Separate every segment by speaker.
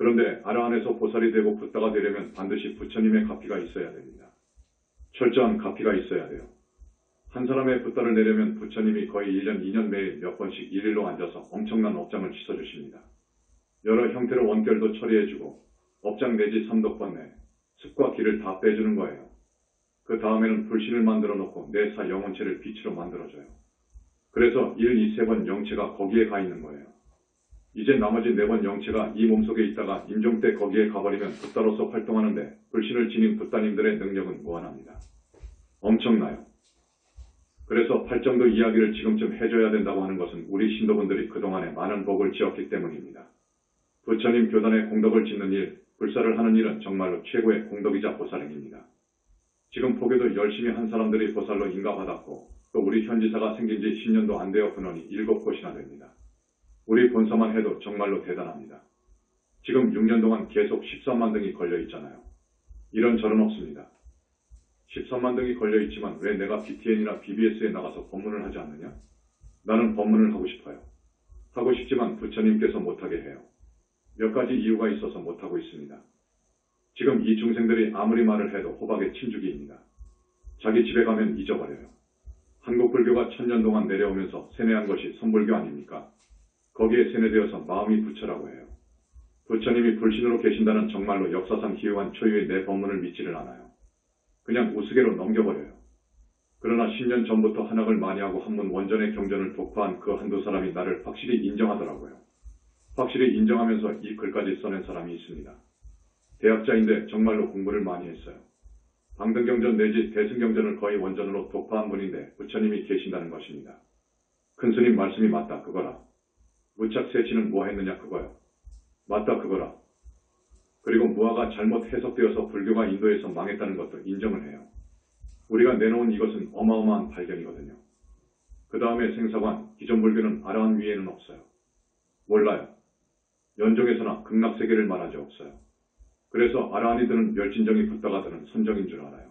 Speaker 1: 그런데 아라한에서 보살이 되고 붓다가 되려면 반드시 부처님의 가피가 있어야 됩니다. 철저한 가피가 있어야 돼요. 한 사람의 붓다를 내려면 부처님이 거의 1년, 2년 매일 몇 번씩 일일로 앉아서 엄청난 업장을 씻어주십니다. 여러 형태로 원결도 처리해주고 업장 내지 삼독번뇌, 습과 기를 다 빼주는 거예요. 그 다음에는 불신을 만들어 놓고 내 사 영혼체를 빛으로 만들어줘요. 그래서 1, 2, 3번 영체가 거기에 가 있는 거예요. 이제 나머지 4번 영체가 이 몸속에 있다가 임종 때 거기에 가버리면 붓다로서 활동하는데 불신을 지닌 붓다님들의 능력은 무한합니다. 엄청나요. 그래서 팔정도 이야기를 지금쯤 해줘야 된다고 하는 것은 우리 신도분들이 그동안에 많은 복을 지었기 때문입니다. 부처님 교단의 공덕을 짓는 일, 불사를 하는 일은 정말로 최고의 공덕이자 보살행입니다. 지금 포교도 열심히 한 사람들이 보살로 인가받았고 또 우리 현지사가 생긴 지 10년도 안 되어 근원이 7곳이나 됩니다. 우리 본사만 해도 정말로 대단합니다. 지금 6년 동안 계속 13만 등이 걸려 있잖아요. 이런 절은 없습니다. 13만 등이 걸려 있지만 왜 내가 BTN이나 BBS에 나가서 법문을 하지 않느냐? 나는 법문을 하고 싶어요. 하고 싶지만 부처님께서 못하게 해요. 몇 가지 이유가 있어서 못하고 있습니다. 지금 이 중생들이 아무리 말을 해도 호박의 침주기입니다. 자기 집에 가면 잊어버려요. 한국 불교가 1000년 동안 내려오면서 세뇌한 것이 선불교 아닙니까? 거기에 세뇌되어서 마음이 부처라고 해요. 부처님이 불신으로 계신다는 정말로 역사상 희유한 초유의 내 법문을 믿지를 않아요. 그냥 우스개로 넘겨버려요. 그러나 10년 전부터 한학을 많이 하고 한문 원전의 경전을 독파한 그 한두 사람이 나를 확실히 인정하더라고요. 확실히 인정하면서 이 글까지 써낸 사람이 있습니다. 대학자인데 정말로 공부를 많이 했어요. 방등경전 내지 대승경전을 거의 원전으로 독파한 분인데 부처님이 계신다는 것입니다. 큰 스님 말씀이 맞다 그거라. 무착 세치는 뭐 했느냐 그거요. 맞다 그거라. 그리고 무아가 잘못 해석되어서 불교가 인도에서 망했다는 것도 인정을 해요. 우리가 내놓은 이것은 어마어마한 발견이거든요. 그 다음에 생사관, 기존 불교는 아라한 위에는 없어요. 몰라요. 연종에서나 극락세계를 말하지 없어요. 그래서 아라한이 드는 멸진정이 붓다가 드는 선정인 줄 알아요.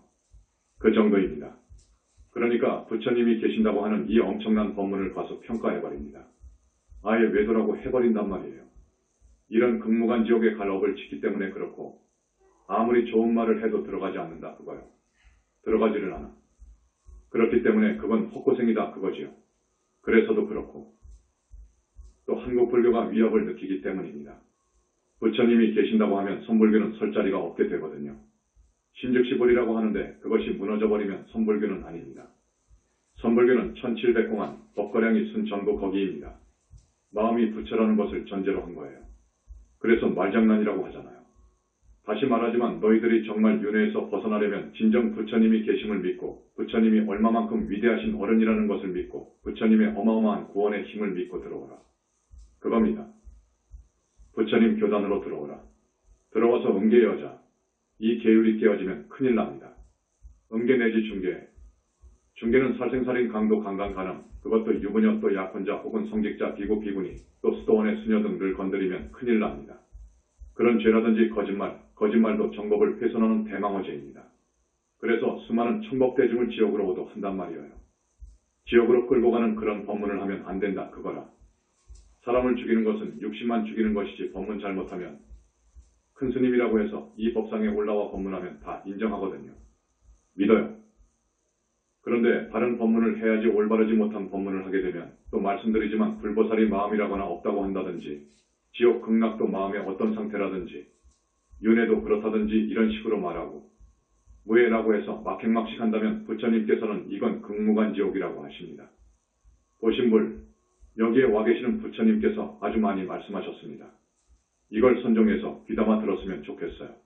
Speaker 1: 그 정도입니다. 그러니까 부처님이 계신다고 하는 이 엄청난 법문을 봐서 평가해버립니다. 아예 외도라고 해버린단 말이에요. 이런 극무간 지옥의 갈 업을 짓기 때문에 그렇고 아무리 좋은 말을 해도 들어가지 않는다 그거요. 들어가지를 않아. 그렇기 때문에 그건 헛고생이다 그거지요. 그래서도 그렇고 또 한국 불교가 위협을 느끼기 때문입니다. 부처님이 계신다고 하면 선불교는 설 자리가 없게 되거든요. 신즉시불이라고 하는데 그것이 무너져버리면 선불교는 아닙니다. 선불교는 1700공안 법거량이 순 전부 거기입니다. 마음이 부처라는 것을 전제로 한 거예요. 그래서 말장난이라고 하잖아요. 다시 말하지만 너희들이 정말 윤회에서 벗어나려면 진정 부처님이 계심을 믿고 부처님이 얼마만큼 위대하신 어른이라는 것을 믿고 부처님의 어마어마한 구원의 힘을 믿고 들어오라. 그겁니다. 부처님 교단으로 들어오라. 들어와서 음계여자. 이 계율이 깨어지면 큰일 납니다. 음계 내지 중계. 중계는 살생살인 강도 강간 가능. 그것도 유부녀 또 약혼자 혹은 성직자 비구 비구니 또 수도원의 수녀 등을 건드리면 큰일 납니다. 그런 죄라든지 거짓말도 정법을 훼손하는 대망어죄입니다. 그래서 수많은 천법대중을 지옥으로 한단 말이에요. 지옥으로 끌고 가는 그런 법문을 하면 안 된다 그거라. 사람을 죽이는 것은 육신만 죽이는 것이지 법문 잘못하면 큰 스님이라고 해서 이 법상에 올라와 법문하면 다 인정하거든요. 믿어요. 그런데 바른 법문을 해야지 올바르지 못한 법문을 하게 되면 또 말씀드리지만 불보살이 마음이라거나 없다고 한다든지 지옥 극락도 마음의 어떤 상태라든지 윤회도 그렇다든지 이런 식으로 말하고 무해라고 해서 막행막식 한다면 부처님께서는 이건 극무간 지옥이라고 하십니다. 보신불 여기에 와 계시는 부처님께서 아주 많이 말씀하셨습니다. 이걸 선종해서 귀담아 들었으면 좋겠어요.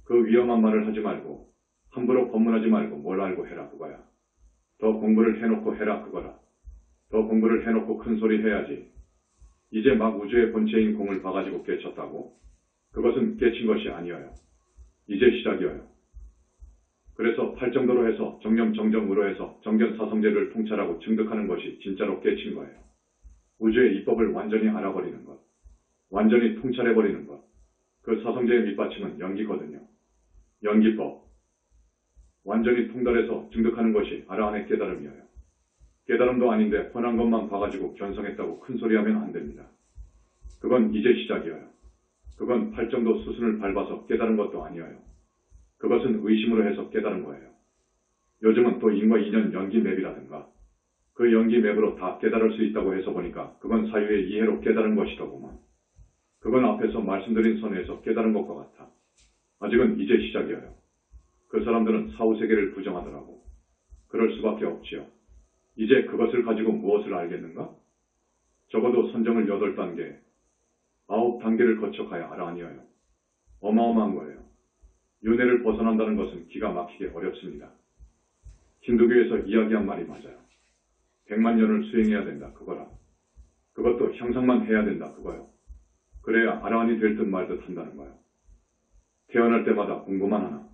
Speaker 1: 그 위험한 말을 하지 말고 함부로 법문하지 말고 뭘 알고 해라 그거야. 더 공부를 해놓고 해라 그거라. 더 공부를 해놓고 큰 소리 해야지. 이제 막 우주의 본체인 공을 봐가지고 깨쳤다고? 그것은 깨친 것이 아니어요. 이제 시작이어요. 그래서 팔정도로 해서 정념정정으로 해서 정견사성제를 통찰하고 증득하는 것이 진짜로 깨친 거예요. 우주의 이법을 완전히 알아버리는 것. 완전히 통찰해버리는 것. 그 사성제의 밑받침은 연기거든요. 연기법. 완전히 통달해서 증득하는 것이 아라한의 깨달음이에요. 깨달음도 아닌데 뻔한 것만 봐가지고 견성했다고 큰소리하면 안 됩니다. 그건 이제 시작이에요. 그건 그건 팔정도 수순을 밟아서 깨달은 것도 아니에요. 그것은 의심으로 해서 깨달은 거예요. 요즘은 또 인과 인연 연기 맵이라든가 그 연기 맵으로 다 깨달을 수 있다고 해서 보니까 그건 사유의 이해로 깨달은 것이더구먼. 그건 앞에서 말씀드린 선에서 깨달은 것과 같아. 아직은 이제 시작이에요. 그 사람들은 사후세계를 부정하더라고. 그럴 수밖에 없지요. 이제 그것을 가지고 무엇을 알겠는가? 적어도 선정을 8단계, 9단계를 거쳐 가야 아라한이에요. 어마어마한 거예요. 윤회를 벗어난다는 것은 기가 막히게 어렵습니다. 힌두교에서 이야기한 말이 맞아요. 100만 년을 수행해야 된다 그거라. 그것도 향상만 해야 된다 그거요. 그래야 아라한이 될 듯 말 듯 한다는 거예요. 태어날 때마다 공부만 하나.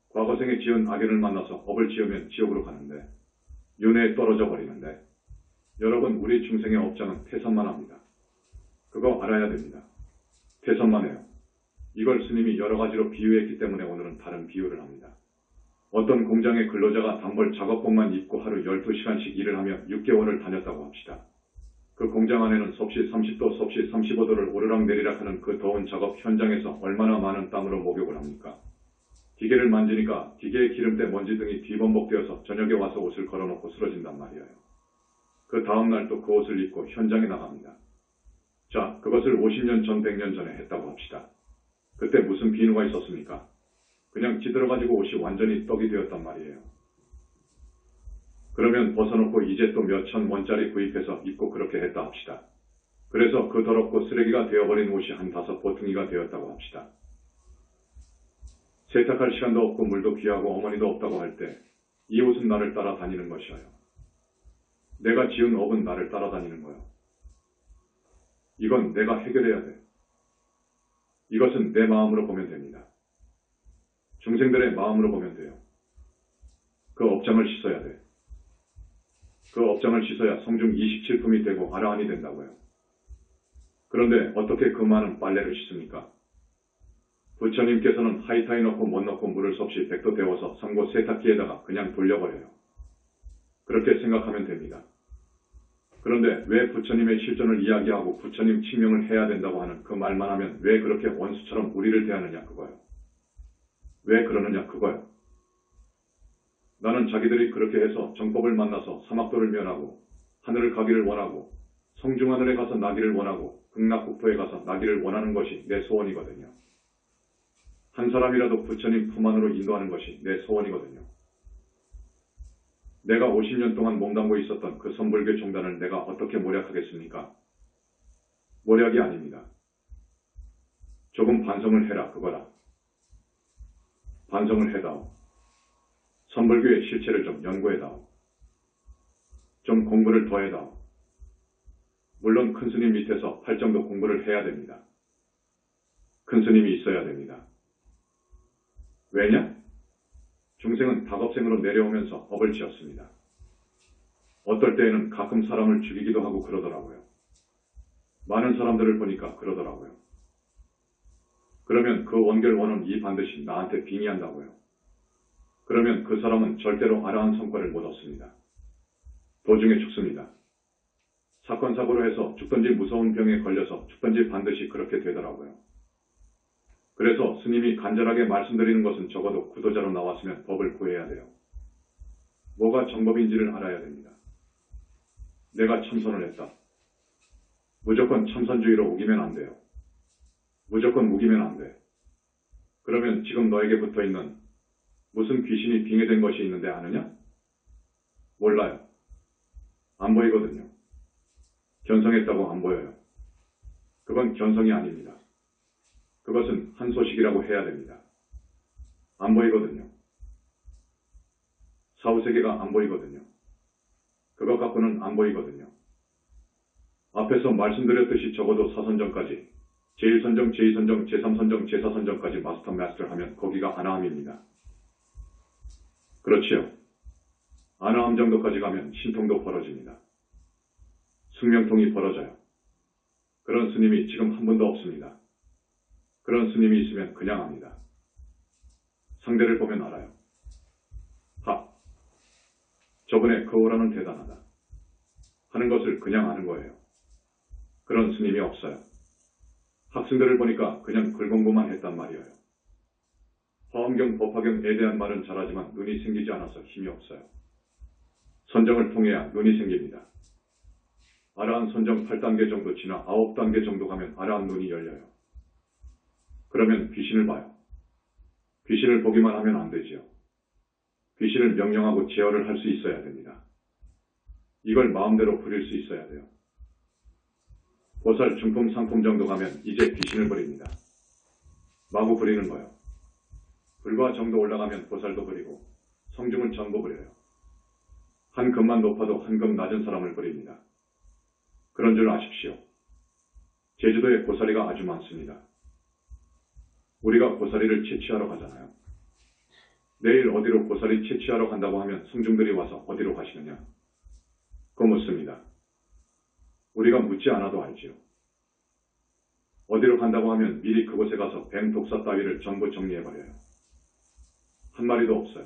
Speaker 1: 과거생에 지은 악연을 만나서 업을 지으면 지옥으로 가는데 윤회에 떨어져 버리는데 여러분 우리 중생의 업장은 태산만 합니다. 그거 알아야 됩니다. 태산만 해요. 이걸 스님이 여러 가지로 비유했기 때문에 오늘은 다른 비유를 합니다. 어떤 공장의 근로자가 단벌 작업복만 입고 하루 12시간씩 일을 하며 6개월을 다녔다고 합시다. 그 공장 안에는 섭씨 30도, 섭씨 35도를 오르락내리락 하는 그 더운 작업 현장에서 얼마나 많은 땀으로 목욕을 합니까? 기계를 만지니까 기계의 기름때 먼지 등이 뒤범벅되어서 저녁에 와서 옷을 걸어놓고 쓰러진단 말이에요. 그 다음날 또 그 옷을 입고 현장에 나갑니다. 자, 그것을 50년 전, 100년 전에 했다고 합시다. 그때 무슨 비누가 있었습니까? 그냥 찌들어가지고 옷이 완전히 떡이 되었단 말이에요. 그러면 벗어놓고 이제 또 몇천 원짜리 구입해서 입고 그렇게 했다 합시다. 그래서 그 더럽고 쓰레기가 되어버린 옷이 한 5보퉁이가 되었다고 합시다. 세탁할 시간도 없고 물도 귀하고 어머니도 없다고 할 때 이 옷은 나를 따라다니는 것이어요. 내가 지은 업은 나를 따라다니는 거요. 이건 내가 해결해야 돼. 이것은 내 마음으로 보면 됩니다. 중생들의 마음으로 보면 돼요. 그 업장을 씻어야 돼. 그 업장을 씻어야 성중 27품이 되고 아라한이 된다고요. 그런데 어떻게 그 많은 빨래를 씻습니까? 부처님께서는 하이타이 넣고 못 넣고 물을 섭씨 100도 데워서 상고 세탁기에다가 그냥 돌려버려요. 그렇게 생각하면 됩니다. 그런데 왜 부처님의 실존을 이야기하고 부처님 칭명을 해야 된다고 하는 그 말만 하면 왜 그렇게 원수처럼 우리를 대하느냐 그거요. 왜 그러느냐 그거요. 나는 자기들이 그렇게 해서 정법을 만나서 사막도를 면하고 하늘을 가기를 원하고 성중하늘에 가서 나기를 원하고 극락국토에 가서 나기를 원하는 것이 내 소원이거든요. 한 사람이라도 부처님 품 안으로 인도하는 것이 내 소원이거든요. 내가 50년 동안 몸담고 있었던 그 선불교 종단을 내가 어떻게 모략하겠습니까? 모략이 아닙니다. 조금 반성을 해라 그거라. 반성을 해다오. 선불교의 실체를 좀 연구해다오. 좀 공부를 더 해다오. 물론 큰 스님 밑에서 팔정도 공부를 해야 됩니다. 큰 스님이 있어야 됩니다. 왜냐? 중생은 닭업생으로 내려오면서 업을 지었습니다. 어떨 때에는 가끔 사람을 죽이기도 하고 그러더라고요. 많은 사람들을 보니까 그러더라고요. 그러면 그 원결 원혼이 반드시 나한테 빙의한다고요. 그러면 그 사람은 절대로 아라한 성과를 못 얻습니다. 도중에 죽습니다. 사건 사고로 해서 죽든지 무서운 병에 걸려서 죽든지 반드시 그렇게 되더라고요. 그래서 스님이 간절하게 말씀드리는 것은 적어도 구도자로 나왔으면 법을 구해야 돼요. 뭐가 정법인지를 알아야 됩니다. 내가 참선을 했다. 무조건 참선주의로 우기면 안 돼요. 무조건 우기면 안 돼. 그러면 지금 너에게 붙어있는 무슨 귀신이 빙의된 것이 있는데 아느냐? 몰라요. 안 보이거든요. 견성했다고 안 보여요. 그건 견성이 아닙니다. 그것은 한 소식이라고 해야 됩니다. 안 보이거든요. 사후세계가 안 보이거든요. 그것 갖고는 안 보이거든요. 앞에서 말씀드렸듯이 적어도 사선정까지 제1선정, 제2선정, 제3선정, 제4선정까지 마스터 하면 거기가 아나함입니다. 그렇지요. 아나함 정도까지 가면 신통도 벌어집니다. 숙명통이 벌어져요. 그런 스님이 지금 한 분도 없습니다. 그런 스님이 있으면 그냥 합니다. 상대를 보면 알아요. 저분의 그 오라는 대단하다. 하는 것을 그냥 아는 거예요. 그런 스님이 없어요. 학생들을 보니까 그냥 글공부만 했단 말이에요. 화엄경, 법화경에 대한 말은 잘하지만 눈이 생기지 않아서 힘이 없어요. 선정을 통해야 눈이 생깁니다. 아라한 선정 8단계 정도 지나 9단계 정도 가면 아라한 눈이 열려요. 그러면 귀신을 봐요. 귀신을 보기만 하면 안 되지요. 귀신을 명령하고 제어를 할 수 있어야 됩니다. 이걸 마음대로 부릴 수 있어야 돼요. 보살 중품 상품 정도 가면 이제 귀신을 부립니다. 마구 부리는 거예요. 불과 정도 올라가면 보살도 부리고 성중은 전부 부려요. 한 급만 높아도 한 급 낮은 사람을 부립니다. 그런 줄 아십시오. 제주도에 고사리가 아주 많습니다. 우리가 고사리를 채취하러 가잖아요. 내일 어디로 고사리 채취하러 간다고 하면 성중들이 와서 어디로 가시느냐? 그거 묻습니다. 우리가 묻지 않아도 알지요. 어디로 간다고 하면 미리 그곳에 가서 뱀 독사 따위를 전부 정리해버려요. 한 마리도 없어요.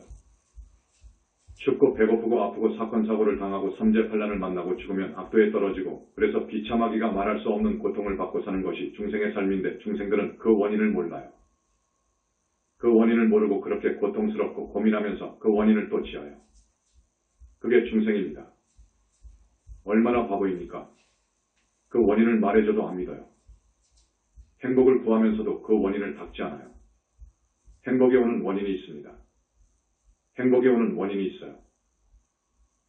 Speaker 1: 춥고 배고프고 아프고 사건 사고를 당하고 삼재팔란을 만나고 죽으면 악도에 떨어지고 그래서 비참하기가 말할 수 없는 고통을 받고 사는 것이 중생의 삶인데 중생들은 그 원인을 몰라요. 그 원인을 모르고 그렇게 고통스럽고 고민하면서 그 원인을 또 지어요. 그게 중생입니다. 얼마나 바보입니까? 그 원인을 말해줘도 안 믿어요. 행복을 구하면서도 그 원인을 닦지 않아요. 행복에 오는 원인이 있습니다. 행복에 오는 원인이 있어요.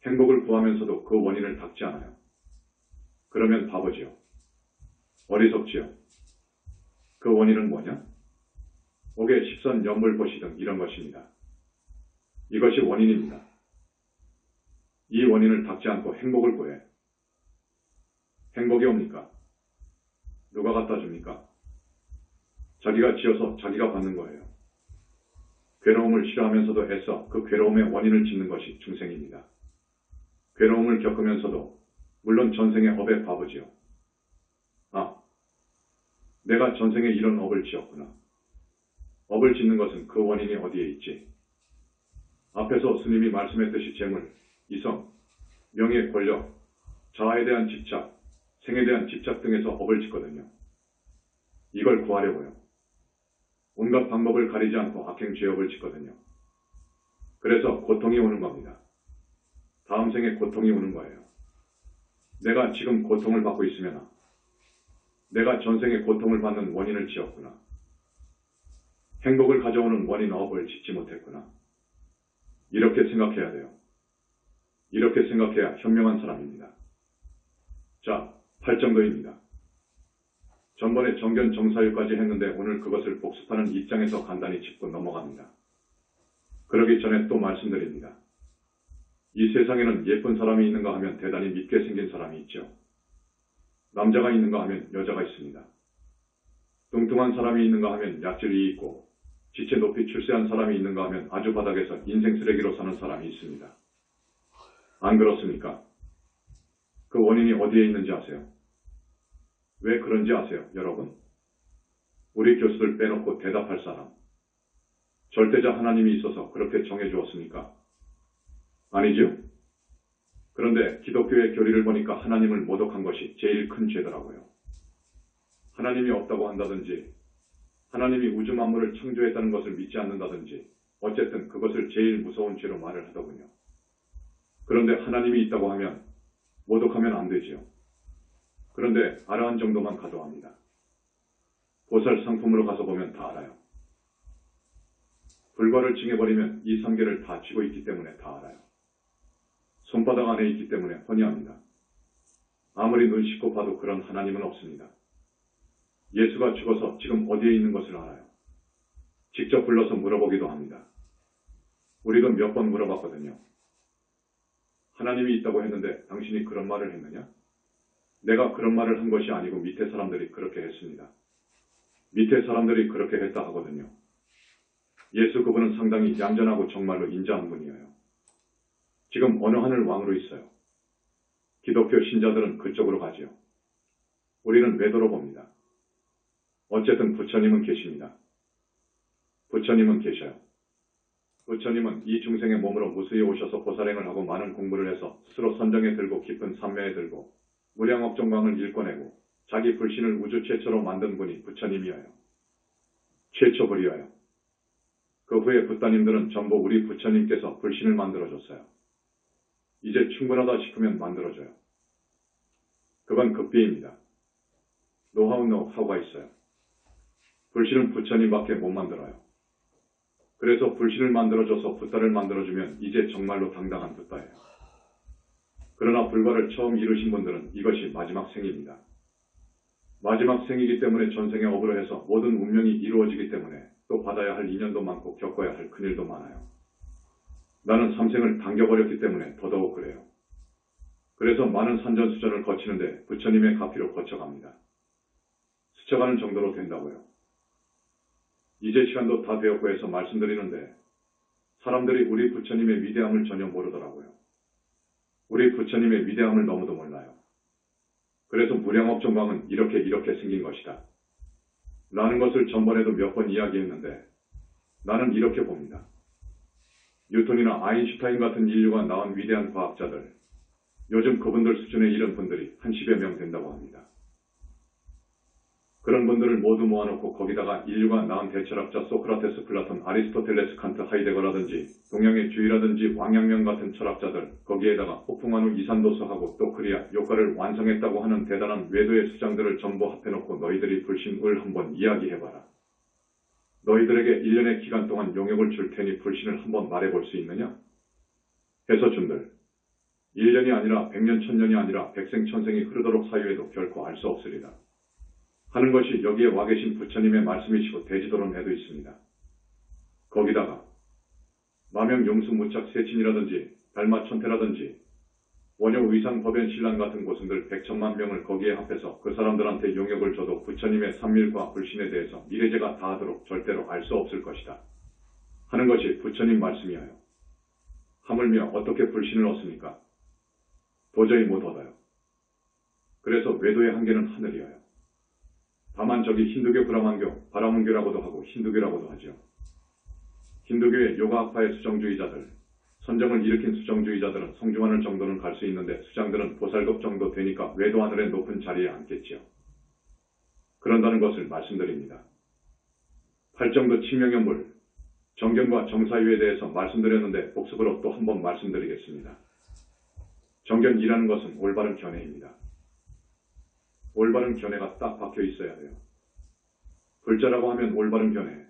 Speaker 1: 행복을 구하면서도 그 원인을 닦지 않아요. 그러면 바보지요. 어리석지요. 그 원인은 뭐냐? 옥에 십선 연불보시 등 이런 것입니다. 이것이 원인입니다. 이 원인을 닦지 않고 행복을 구해. 행복이 옵니까? 누가 갖다 줍니까? 자기가 지어서 자기가 받는 거예요. 괴로움을 싫어하면서도 애써 그 괴로움의 원인을 짓는 것이 중생입니다. 괴로움을 겪으면서도 물론 전생의 업의 바보지요. 아, 내가 전생에 이런 업을 지었구나. 업을 짓는 것은 그 원인이 어디에 있지? 앞에서 스님이 말씀했듯이 재물, 이성, 명예, 권력, 자아에 대한 집착, 생에 대한 집착 등에서 업을 짓거든요. 이걸 구하려고요. 온갖 방법을 가리지 않고 악행 죄업을 짓거든요. 그래서 고통이 오는 겁니다. 다음 생에 고통이 오는 거예요. 내가 지금 고통을 받고 있으면 내가 전생에 고통을 받는 원인을 지었구나. 행복을 가져오는 원인 업을 짓지 못했구나. 이렇게 생각해야 돼요. 이렇게 생각해야 현명한 사람입니다. 자, 8정도입니다. 전번에 정견 정사유까지 했는데 오늘 그것을 복습하는 입장에서 간단히 짚고 넘어갑니다. 그러기 전에 또 말씀드립니다. 이 세상에는 예쁜 사람이 있는가 하면 대단히 밉게 생긴 사람이 있죠. 남자가 있는가 하면 여자가 있습니다. 뚱뚱한 사람이 있는가 하면 약질이 있고 지체 높이 출세한 사람이 있는가 하면 아주 바닥에서 인생 쓰레기로 사는 사람이 있습니다. 안 그렇습니까? 그 원인이 어디에 있는지 아세요? 왜 그런지 아세요, 여러분? 우리 교수들 빼놓고 대답할 사람. 절대자 하나님이 있어서 그렇게 정해주었습니까? 아니죠? 그런데 기독교의 교리를 보니까 하나님을 모독한 것이 제일 큰 죄더라고요. 하나님이 없다고 한다든지 하나님이 우주 만물을 창조했다는 것을 믿지 않는다든지 어쨌든 그것을 제일 무서운 죄로 말을 하더군요. 그런데 하나님이 있다고 하면 모독하면 안 되지요. 그런데 아라한 정도만 가져갑니다. 보살 상품으로 가서 보면 다 알아요. 불과를 징해버리면 이 삼계를 다 쥐고 있기 때문에 다 알아요. 손바닥 안에 있기 때문에 훤히 압니다. 아무리 눈 씻고 봐도 그런 하나님은 없습니다. 예수가 죽어서 지금 어디에 있는 것을 알아요. 직접 불러서 물어보기도 합니다. 우리도 몇 번 물어봤거든요. 하나님이 있다고 했는데 당신이 그런 말을 했느냐? 내가 그런 말을 한 것이 아니고 밑에 사람들이 그렇게 했습니다. 밑에 사람들이 그렇게 했다 하거든요. 예수 그분은 상당히 얌전하고 정말로 인자한 분이에요. 지금 어느 하늘 왕으로 있어요. 기독교 신자들은 그쪽으로 가지요. 우리는 외도로 봅니다. 어쨌든 부처님은 계십니다. 부처님은 계셔요. 부처님은 이 중생의 몸으로 무수히 오셔서 보살행을 하고 많은 공부를 해서 스스로 선정에 들고 깊은 삼매에 들고 무량억 정광을 일궈내고 자기 불신을 우주 최초로 만든 분이 부처님이어요. 최초 불이어요. 그 후에 부따님들은 전부 우리 부처님께서 불신을 만들어줬어요. 이제 충분하다 싶으면 만들어줘요. 그건 극비입니다. 노하우가 있어요. 불신은 부처님밖에 못 만들어요. 그래서 불신을 만들어줘서 붓다를 만들어주면 이제 정말로 당당한 붓다예요. 그러나 불과를 처음 이루신 분들은 이것이 마지막 생입니다. 마지막 생이기 때문에 전생에 업으로 해서 모든 운명이 이루어지기 때문에 또 받아야 할 인연도 많고 겪어야 할 큰일도 많아요. 나는 3생을 당겨버렸기 때문에 더더욱 그래요. 그래서 많은 산전수전을 거치는데 부처님의 가피로 거쳐갑니다. 스쳐가는 정도로 된다고요. 이제 시간도 다 되었고 해서 말씀드리는데 사람들이 우리 부처님의 위대함을 전혀 모르더라고요. 우리 부처님의 위대함을 너무도 몰라요. 그래서 무량업종광은 이렇게 생긴 것이다. 라는 것을 전번에도 몇 번 이야기했는데 나는 이렇게 봅니다. 뉴턴이나 아인슈타인 같은 인류가 낳은 위대한 과학자들, 요즘 그분들 수준에 이른 분들이 한 10여 명 된다고 합니다. 그런 분들을 모두 모아놓고 거기다가 인류가 낳은 대철학자 소크라테스, 플라톤, 아리스토텔레스, 칸트, 하이데거라든지 동양의 주의라든지 왕양면 같은 철학자들, 거기에다가 호풍한우 이산도서하고 또 코리아 요가를 완성했다고 하는 대단한 외도의 수장들을 전부 합해놓고 너희들이 불신을 한번 이야기해봐라. 너희들에게 1년의 기간 동안 용역을 줄 테니 불신을 한번 말해볼 수 있느냐? 해서준들 1년이 아니라 100년 1000년이 아니라 백생 천생이 흐르도록 사유해도 결코 알 수 없으리라. 하는 것이 여기에 와 계신 부처님의 말씀이시고 대지도론에도 있습니다. 거기다가 마명 용수 무착 세친이라든지 달마천태라든지 원효 의상 법연 신랑 같은 고승들 100천만 명을 거기에 합해서 그 사람들한테 용역을 줘도 부처님의 삼밀과 불신에 대해서 미래제가 다 하도록 절대로 알 수 없을 것이다. 하는 것이 부처님 말씀이어요. 하물며 어떻게 불신을 얻습니까? 도저히 못 얻어요. 그래서 외도의 한계는 하늘이어요. 다만 저기 힌두교 브라만교, 바라문교라고도 하고 힌두교라고도 하죠. 힌두교의 요가학파의 수정주의자들, 선정을 일으킨 수정주의자들은 성중하늘 정도는 갈 수 있는데 수장들은 보살급 정도 되니까 외도 하늘의 높은 자리에 앉겠지요. 그런다는 것을 말씀드립니다. 팔정도 칭명연불, 정견과 정사유에 대해서 말씀드렸는데 복습으로 또 한번 말씀드리겠습니다. 정견이라는 것은 올바른 견해입니다. 올바른 견해가 딱 박혀 있어야 돼요. 불자라고 하면 올바른 견해,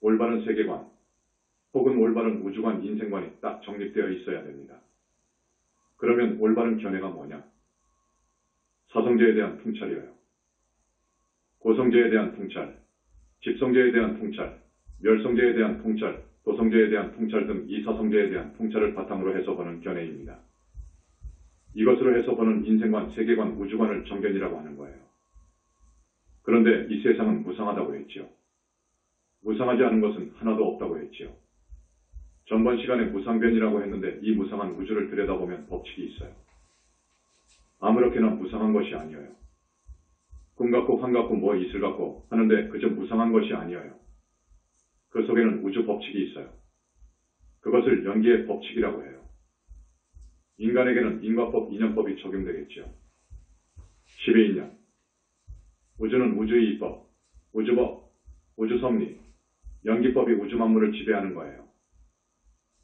Speaker 1: 올바른 세계관, 혹은 올바른 우주관, 인생관이 딱 정립되어 있어야 됩니다. 그러면 올바른 견해가 뭐냐? 사성제에 대한 통찰이에요. 고성제에 대한 통찰, 집성제에 대한 통찰, 멸성제에 대한 통찰, 도성제에 대한 통찰 등 이 사성제에 대한 통찰을 바탕으로 해서 보는 견해입니다. 이것으로 해서 보는 인생관, 세계관, 우주관을 정견이라고 하는 거예요. 그런데 이 세상은 무상하다고 했지요. 무상하지 않은 것은 하나도 없다고 했지요. 전번 시간에 무상변이라고 했는데 이 무상한 우주를 들여다보면 법칙이 있어요. 아무렇게나 무상한 것이 아니에요. 꿈 같고 환 같고 뭐 이슬 같고 하는데 그저 무상한 것이 아니에요. 그 속에는 우주 법칙이 있어요. 그것을 연기의 법칙이라고 해요. 인간에게는 인과법, 인연법이 적용되겠지요. 12인연. 우주는 우주의 이법, 우주법, 우주섭리, 연기법이 우주 만물을 지배하는 거예요.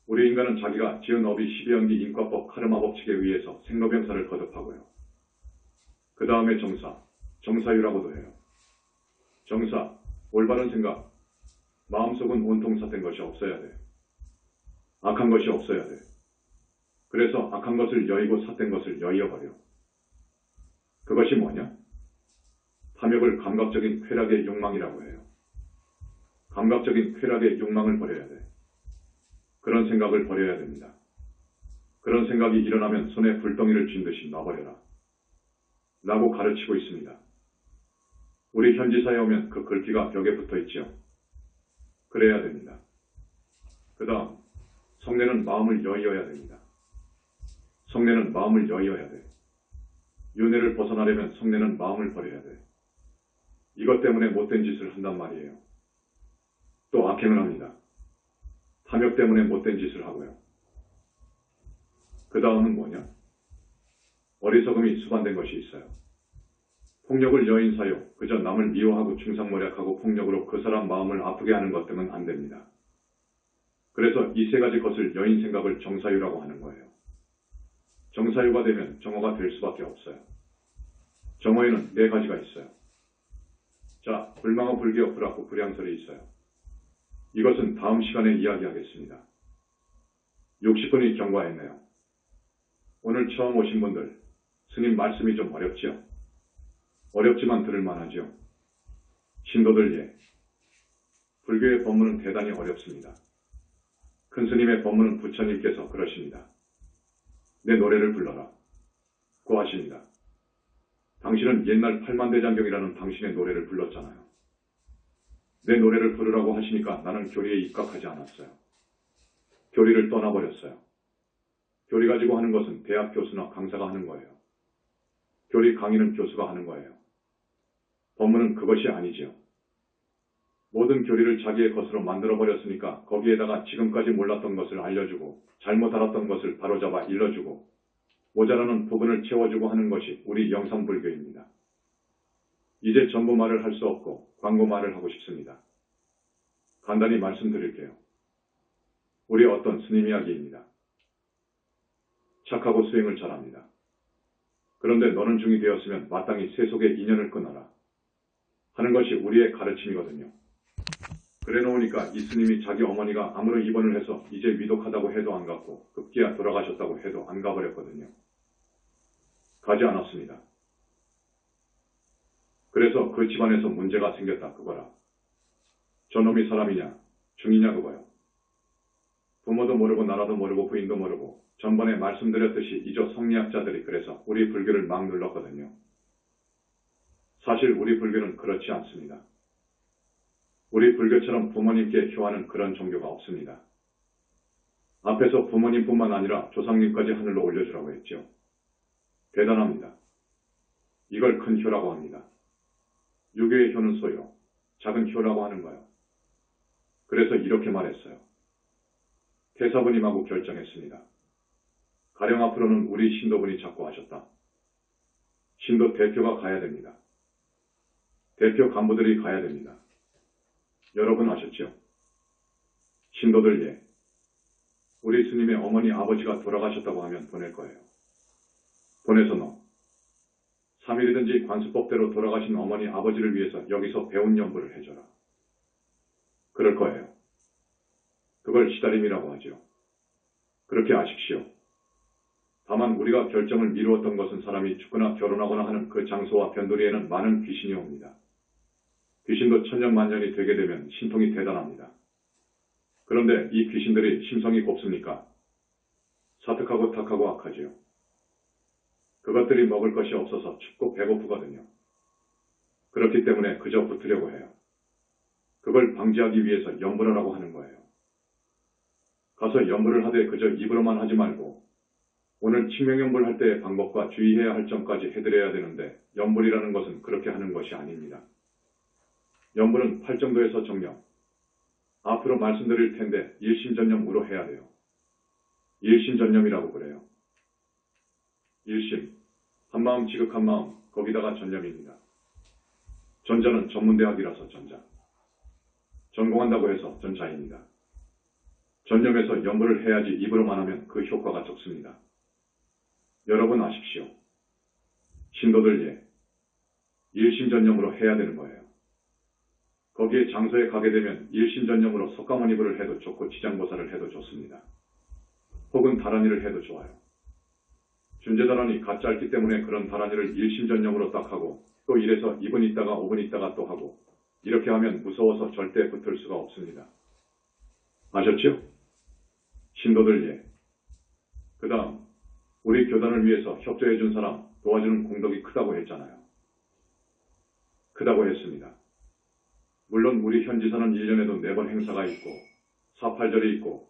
Speaker 1: 우리 인간은 자기가 지은 업이 12연기 인과법, 카르마 법칙에 의해서 생로병사를 거듭하고요. 그 다음에 정사, 정사유라고도 해요. 정사, 올바른 생각, 마음속은 온통 삿된 것이 없어야 돼. 악한 것이 없어야 돼. 그래서 악한 것을 여의고 삿된 것을 여의어버려. 그것이 뭐냐? 탐욕을 감각적인 쾌락의 욕망이라고 해요. 감각적인 쾌락의 욕망을 버려야 돼. 그런 생각을 버려야 됩니다. 그런 생각이 일어나면 손에 불덩이를 쥔 듯이 놔버려라. 라고 가르치고 있습니다. 우리 현지사에 오면 그 글귀가 벽에 붙어 있지요. 그래야 됩니다. 그 다음, 성례는 마음을 여의어야 됩니다. 성례는 마음을 여의어야 돼. 윤회를 벗어나려면 성례는 마음을 버려야 돼. 이것 때문에 못된 짓을 한단 말이에요. 또 악행을 합니다. 탐욕 때문에 못된 짓을 하고요. 그 다음은 뭐냐? 어리석음이 수반된 것이 있어요. 폭력을 여인 사유, 그저 남을 미워하고 중상모략하고 폭력으로 그 사람 마음을 아프게 하는 것 등은 안 됩니다. 그래서 이 세 가지 것을 여인 생각을 정사유라고 하는 거예요. 정사유가 되면 정어가 될 수밖에 없어요. 정어에는 네 가지가 있어요. 자, 불망어 불기어 불악고 불양설이 있어요. 이것은 다음 시간에 이야기하겠습니다. 60분이 경과했네요. 오늘 처음 오신 분들, 스님 말씀이 좀 어렵지요? 어렵지만 들을만하지요? 신도들 예. 불교의 법문은 대단히 어렵습니다. 큰 스님의 법문은 부처님께서 그러십니다. 내 노래를 불러라. 고 하십니다. 당신은 옛날 팔만대장경이라는 당신의 노래를 불렀잖아요. 내 노래를 부르라고 하시니까 나는 교리에 입각하지 않았어요. 교리를 떠나버렸어요. 교리 가지고 하는 것은 대학 교수나 강사가 하는 거예요. 교리 강의는 교수가 하는 거예요. 법문은 그것이 아니지요. 모든 교리를 자기의 것으로 만들어버렸으니까 거기에다가 지금까지 몰랐던 것을 알려주고 잘못 알았던 것을 바로잡아 일러주고 모자라는 부분을 채워주고 하는 것이 우리 영산불교입니다. 이제 전부 말을 할 수 없고 광고 말을 하고 싶습니다. 간단히 말씀드릴게요. 우리 어떤 스님 이야기입니다. 착하고 수행을 잘합니다. 그런데 너는 중이 되었으면 마땅히 세속의 인연을 끊어라 하는 것이 우리의 가르침이거든요. 그래 놓으니까 이 스님이 자기 어머니가 암으로 입원을 해서 이제 위독하다고 해도 안 갔고 급기야 돌아가셨다고 해도 안 가버렸거든요. 가지 않았습니다. 그래서 그 집안에서 문제가 생겼다 그거라. 저놈이 사람이냐 중이냐 그거요. 부모도 모르고 나라도 모르고 부인도 모르고 전번에 말씀드렸듯이 이조 성리학자들이 그래서 우리 불교를 막 눌렀거든요. 사실 우리 불교는 그렇지 않습니다. 우리 불교처럼 부모님께 효하는 그런 종교가 없습니다. 앞에서 부모님뿐만 아니라 조상님까지 하늘로 올려주라고 했죠. 대단합니다. 이걸 큰 효라고 합니다. 유교의 효는 소요, 작은 효라고 하는 거요. 그래서 이렇게 말했어요. 태사부님하고 결정했습니다. 가령 앞으로는 우리 신도분이 자꾸 하셨다. 신도 대표가 가야 됩니다. 대표 간부들이 가야 됩니다. 여러분 아셨죠? 신도들 예. 우리 스님의 어머니 아버지가 돌아가셨다고 하면 보낼 거예요. 보내서 너 3일이든지 관수법대로 돌아가신 어머니 아버지를 위해서 여기서 배운 연부를 해줘라. 그럴 거예요. 그걸 시다림이라고 하죠. 그렇게 아십시오. 다만 우리가 결정을 미루었던 것은 사람이 죽거나 결혼하거나 하는 그 장소와 변두리에는 많은 귀신이 옵니다. 귀신도 천년만년이 되게 되면 신통이 대단합니다. 그런데 이 귀신들이 심성이 곱습니까? 사특하고 탁하고 악하지요. 그것들이 먹을 것이 없어서 춥고 배고프거든요. 그렇기 때문에 그저 붙으려고 해요. 그걸 방지하기 위해서 연불하라고 하는 거예요. 가서 연불을 하되 그저 입으로만 하지 말고 오늘 칭명연불 할 때의 방법과 주의해야 할 점까지 해드려야 되는데 연불이라는 것은 그렇게 하는 것이 아닙니다. 연불은 팔정도에서 정령. 앞으로 말씀드릴 텐데 일심전념으로 해야 돼요. 일심전념이라고 그래요. 일심, 한마음 지극한 마음, 거기다가 전념입니다. 전자는 전문대학이라서 전자. 전공한다고 해서 전자입니다. 전념에서 연불을 해야지 입으로만 하면 그 효과가 적습니다. 여러분 아십시오. 신도들 예. 일심전념으로 해야 되는 거예요. 거기에 장소에 가게 되면 일심전념으로 석가모니불을 해도 좋고 지장보살을 해도 좋습니다. 혹은 다란이를 해도 좋아요. 준재다란이 가짜있기 때문에 그런 다란이를 일심전념으로 딱 하고 또 이래서 2분 있다가 5분 있다가 또 하고 이렇게 하면 무서워서 절대 붙을 수가 없습니다. 아셨죠? 신도들 예. 그 다음 우리 교단을 위해서 협조해준 사람 도와주는 공덕이 크다고 했잖아요. 크다고 했습니다. 물론 우리 현지사는 1년에도 4번 행사가 있고 사팔절이 있고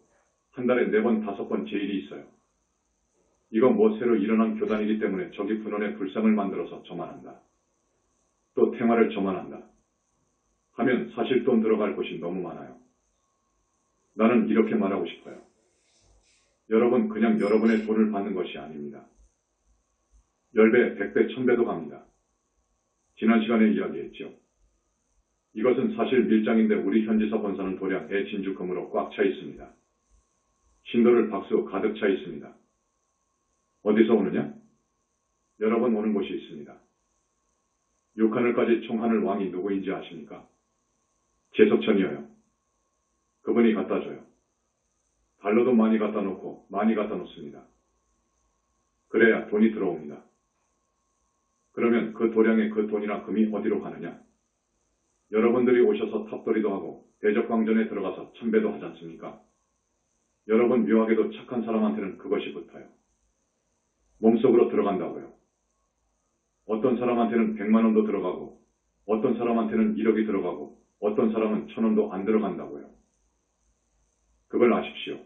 Speaker 1: 한 달에 4번 5번 제일이 있어요. 이거 뭐 새로 일어난 교단이기 때문에 저기 분원에 불상을 만들어서 저만 한다. 또 탱화를 저만 한다. 하면 사실 돈 들어갈 곳이 너무 많아요. 나는 이렇게 말하고 싶어요. 여러분 그냥 여러분의 돈을 받는 것이 아닙니다. 10배, 100배, 1000배도 갑니다. 지난 시간에 이야기했죠. 이것은 사실 밀장인데 우리 현지사 본사는 도량에 진주금으로 꽉 차 있습니다. 신도를 박수 가득 차 있습니다. 어디서 오느냐? 여러 번 오는 곳이 있습니다. 6하늘까지 총하늘 왕이 누구인지 아십니까? 제석천이어요. 그분이 갖다 줘요. 달러도 많이 갖다 놓고 많이 갖다 놓습니다. 그래야 돈이 들어옵니다. 그러면 그 도량의 그 돈이나 금이 어디로 가느냐? 여러분들이 오셔서 탑돌이도 하고 대적광전에 들어가서 참배도 하지 않습니까? 여러분 묘하게도 착한 사람한테는 그것이 붙어요. 몸속으로 들어간다고요. 어떤 사람한테는 100만 원도 들어가고 어떤 사람한테는 1억이 들어가고 어떤 사람은 1000원도 안 들어간다고요. 그걸 아십시오.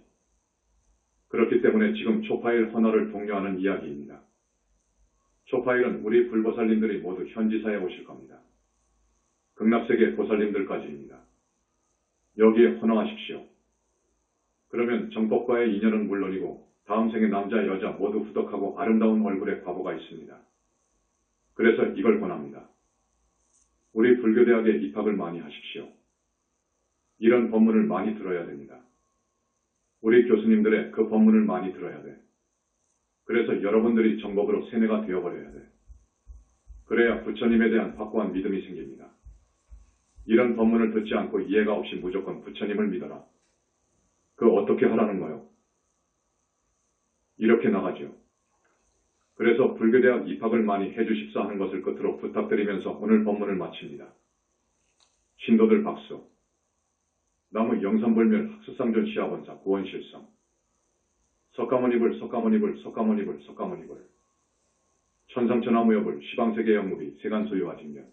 Speaker 1: 그렇기 때문에 지금 초파일 헌화를 독려하는 이야기입니다. 초파일은 우리 불보살님들이 모두 현지사에 오실 겁니다. 극락세계 보살님들까지입니다. 여기에 헌화하십시오. 그러면 정법과의 인연은 물론이고 다음 생에 남자 여자 모두 후덕하고 아름다운 얼굴의 과보가 있습니다. 그래서 이걸 권합니다. 우리 불교대학에 입학을 많이 하십시오. 이런 법문을 많이 들어야 됩니다. 우리 교수님들의 그 법문을 많이 들어야 돼. 그래서 여러분들이 정법으로 세뇌가 되어버려야 돼. 그래야 부처님에 대한 확고한 믿음이 생깁니다. 이런 법문을 듣지 않고 이해가 없이 무조건 부처님을 믿어라. 그 어떻게 하라는 거요? 이렇게 나가죠. 그래서 불교대학 입학을 많이 해주십사 하는 것을 끝으로 부탁드리면서 오늘 법문을 마칩니다. 신도들 박수. 나무 영산불멸 학수상전 시아본사 구원실성. 석가모니불 석가모니불 석가모니불 석가모니불. 천상천하무여불 시방세계 영무비 세간소유화직면.